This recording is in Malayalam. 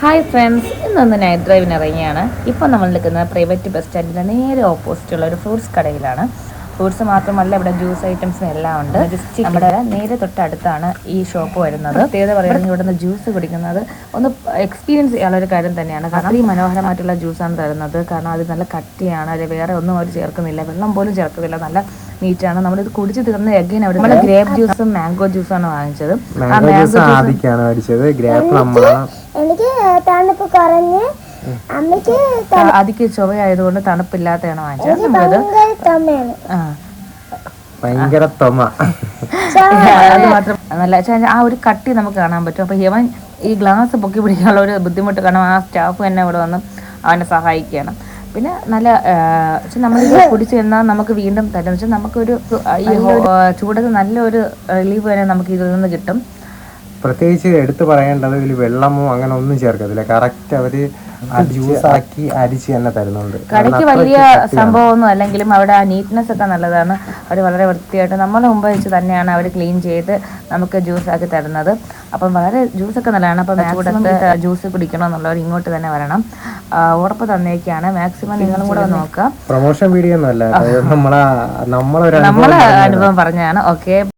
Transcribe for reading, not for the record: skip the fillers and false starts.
ഹായ് ഫ്രണ്ട്സ്, ഇന്നൊന്ന് നൈറ്റ് ഡ്രൈവിന് ഇറങ്ങിയാണ്. ഇപ്പോൾ നമ്മൾ നിൽക്കുന്നത് പ്രൈവറ്റ് ബസ് സ്റ്റാൻഡിൻ്റെ നേരെ ഓപ്പോസിറ്റുള്ള ഒരു ഫ്രൂട്ട്സ് കടയിലാണ്. ഫ്രൂട്ട്സ് മാത്രമല്ല, ഇവിടെ ജ്യൂസ് ഐറ്റംസും എല്ലാം ഉണ്ട്. നമ്മുടെ നേരെ തൊട്ടടുത്താണ് ഈ ഷോപ്പ് വരുന്നത്. പ്രത്യേകത പറയുന്നത് ഇവിടുന്ന് ജ്യൂസ് കുടിക്കുന്നത് ഒന്ന് എക്സ്പീരിയൻസ് ചെയ്യാനുള്ള ഒരു കാര്യം തന്നെയാണ്. കാരണം അത്രയും മനോഹരമായിട്ടുള്ള ജ്യൂസാണ് തരുന്നത്. കാരണം അത് നല്ല കട്ടിയാണ്, അത് വേറെ ഒന്നും അവർ ചേർക്കുന്നില്ല, വെള്ളം പോലും ചേർക്കുന്നില്ല, നല്ല നീറ്റാണ്. നമ്മളിത് കുടിച്ച് തീർന്ന് എഗൈൻ അവിടെ നമ്മൾ ഗ്രേപ്പ് ജ്യൂസും മാംഗോ ജ്യൂസാണ് വാങ്ങിച്ചത്. എനിക്ക് തണുപ്പ് കുറഞ്ഞ് അമ്മയ്ക്ക് അതിക്ക് ചൊവ്വയായതുകൊണ്ട് തണുപ്പില്ലാത്തതാണ് വാങ്ങിച്ചത്. നമ്മളത് ഭയങ്കര അത് മാത്രം നല്ല ആ ഒരു കട്ടി നമുക്ക് കാണാൻ പറ്റും. അപ്പൊ ഇവൻ ഈ ഗ്ലാസ് പൊക്കി പിടിക്കാനുള്ള ഒരു ബുദ്ധിമുട്ട് കാരണം ആ സ്റ്റാഫ് തന്നെ ഇവിടെ വന്ന് അവനെ സഹായിക്കുകയാണ്. പിന്നെ നല്ല നമ്മളിത് കുടിച്ച് ചെന്നാൽ നമുക്ക് വീണ്ടും തരുന്ന വെച്ചാൽ നമുക്കൊരു ഈ ചൂടത്ത് നല്ലൊരു റിലീഫ് തന്നെ നമുക്ക് ഇതിൽ നിന്ന് കിട്ടും. പ്രത്യേകിച്ച് എടുത്തു പറയേണ്ടത് ഇതിൽ വെള്ളമോ അങ്ങനെ ഒന്നും ചേർക്കത്തില്ല. കറക്റ്റ് അവര് ജ്യൂസാക്കി അരിച്ച് തന്നെ തരുന്നുണ്ട്. കടയ്ക്ക് വലിയ സംഭവമൊന്നും അല്ലെങ്കിലും അവിടെ ആ നീറ്റ്നെസ് ഒക്കെ നല്ലതാണ്. അവർ വളരെ വൃത്തിയായിട്ട് നമ്മളെ മുമ്പ് വെച്ച് തന്നെയാണ് അവർ ക്ലീൻ ചെയ്ത് നമുക്ക് ജ്യൂസാക്കി തരുന്നത്. അപ്പം വളരെ ജ്യൂസൊക്കെ നല്ലതാണ്. അപ്പം ചൂടത്ത് ജ്യൂസ് കുടിക്കണമെന്നുള്ളവർ ഇങ്ങോട്ട് തന്നെ വരണം. ഉറപ്പ് തന്നേക്കാണ്. മാക്സിമം നിങ്ങളും കൂടെ നോക്കുക. പ്രൊമോഷൻ വീഡിയോ ഒന്നും അല്ല, നമ്മളെ അനുഭവം പറഞ്ഞാണ്. ഓക്കെ.